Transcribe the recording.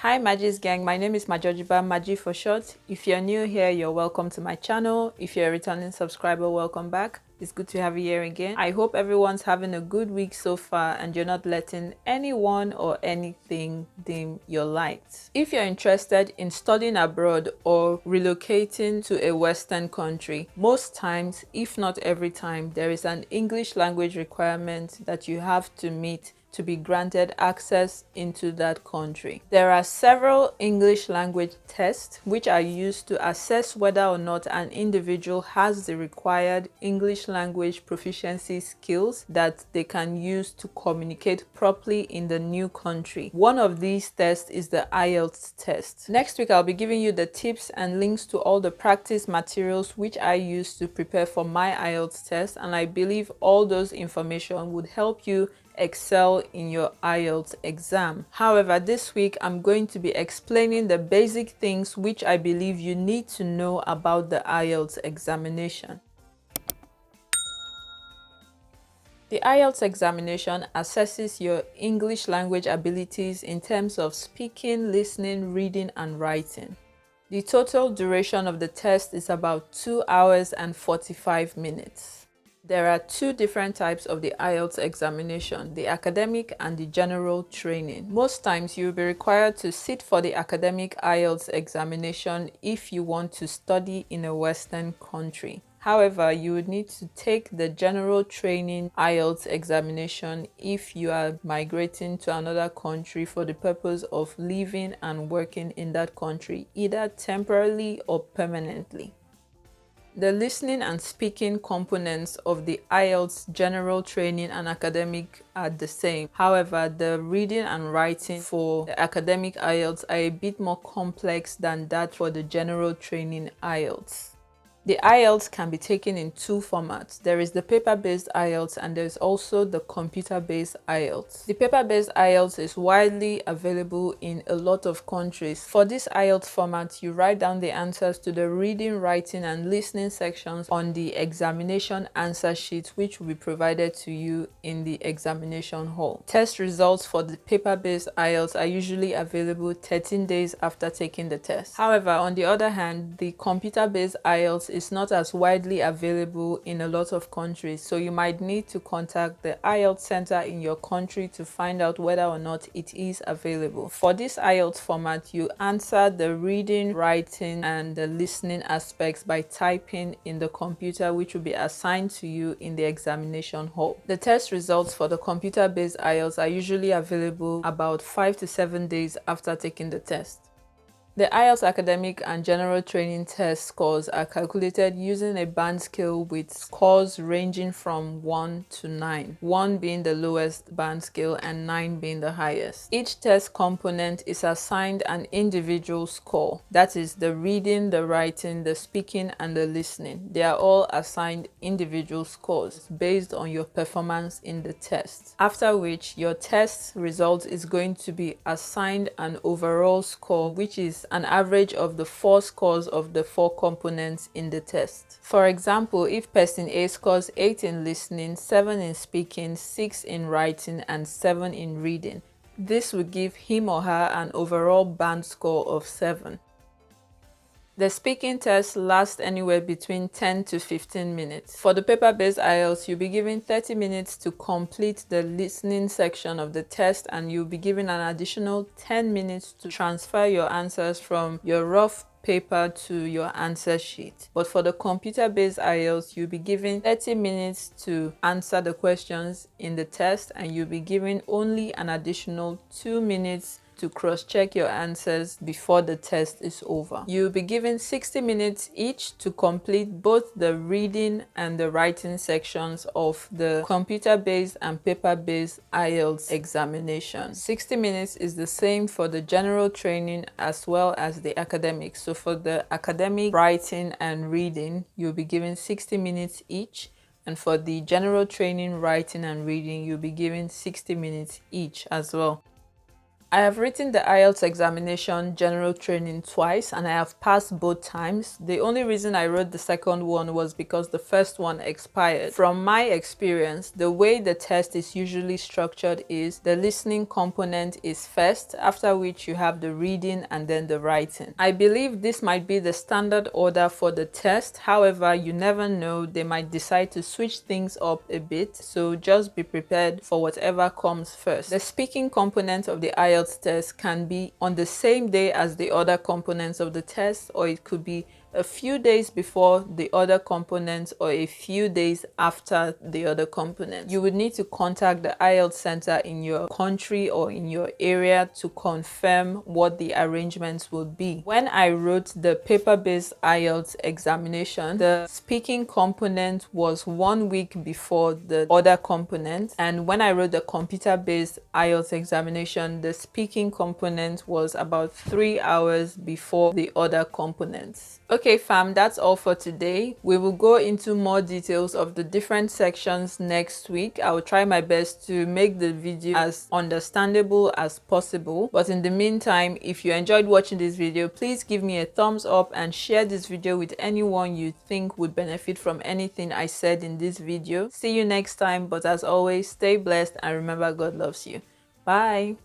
Hi Magi's gang, my name is Majojiba, Maji for short. If you're new here, you're welcome to my channel. If you're a returning subscriber, welcome back. It's good to have you here again. I hope everyone's having a good week so far and you're not letting anyone or anything dim your light. If you're interested in studying abroad or relocating to a Western country, most times, if not every time, there is an English language requirement that you have to meet to be granted access into that country. There are several English language tests which are used to assess whether or not an individual has the required English language proficiency skills that they can use to communicate properly in the new country. One of these tests is the IELTS test. Next week, I'll be giving you the tips and links to all the practice materials which I use to prepare for my IELTS test, and I believe all those information would help you excel in your IELTS exam. However, this week I'm going to be explaining the basic things which I believe you need to know about the IELTS examination. The IELTS examination assesses your English language abilities in terms of speaking, listening, reading, and writing. The total duration of the test is about 2 hours and 45 minutes. There are two different types of the IELTS examination, the academic and the general training. Most times you will be required to sit for the academic IELTS examination if you want to study in a Western country. However, you would need to take the general training IELTS examination if you are migrating to another country for the purpose of living and working in that country, either temporarily or permanently. The listening and speaking components of the IELTS general training and academic are the same. However, the reading and writing for the academic IELTS are a bit more complex than that for the general training IELTS. The IELTS can be taken in two formats. There is the paper-based IELTS and there's also the computer-based IELTS. The paper-based IELTS is widely available in a lot of countries. For this IELTS format, you write down the answers to the reading, writing, and listening sections on the examination answer sheet, which will be provided to you in the examination hall. Test results for the paper-based IELTS are usually available 13 days after taking the test. However, on the other hand, the computer-based IELTS is not as widely available in a lot of countries, so you might need to contact the IELTS center in your country to find out whether or not it is available. For this IELTS format, you answer the reading, writing, and the listening aspects by typing in the computer, which will be assigned to you in the examination hall. The test results for the computer-based IELTS are usually available about 5 to 7 days after taking the test. The IELTS academic and general training test scores are calculated using a band scale with scores ranging from 1 to 9, 1 being the lowest band scale and 9 being the highest. Each test component is assigned an individual score, that is the reading, the writing, the speaking, and the listening. They are all assigned individual scores based on your performance in the test, after which your test result is going to be assigned an overall score, which is an average of the 4 scores of the 4 components in the test. For example, if person A scores 8 in listening, 7 in speaking, 6 in writing, and 7 in reading, this would give him or her an overall band score of 7. The speaking test lasts anywhere between 10 to 15 minutes. For the paper-based IELTS, you'll be given 30 minutes to complete the listening section of the test, and you'll be given an additional 10 minutes to transfer your answers from your rough paper to your answer sheet. But for the computer-based IELTS, you'll be given 30 minutes to answer the questions in the test, and you'll be given only an additional 2 minutes to cross-check your answers before the test is over. You'll be given 60 minutes each to complete both the reading and the writing sections of the computer-based and paper-based IELTS examination. 60 minutes is the same for the general training as well as the academic. So for the academic writing and reading, you'll be given 60 minutes each. And for the general training, writing, and reading, you'll be given 60 minutes each as well. I have written the IELTS examination general training twice and I have passed both times. The only reason I wrote the second one was because the first one expired. From my experience, the way the test is usually structured is the listening component is first, after which you have the reading and then the writing. I believe this might be the standard order for the test. However, you never know, they might decide to switch things up a bit, so just be prepared for whatever comes first. The speaking component of the IELTS test can be on the same day as the other components of the test, or it could be a few days before the other components or a few days after the other components. You would need to contact the IELTS center in your country or in your area to confirm what the arrangements will be. When I wrote the paper-based IELTS examination, the speaking component was 1 week before the other component, and when I wrote the computer-based IELTS examination, the speaking component was about 3 hours before the other components. Okay fam, that's all for today. We will go into more details of the different sections next week. I will try my best to make the video as understandable as possible. But in the meantime, if you enjoyed watching this video, please give me a thumbs up and share this video with anyone you think would benefit from anything I said in this video. See you next time, but as always, stay blessed and remember God loves you. Bye.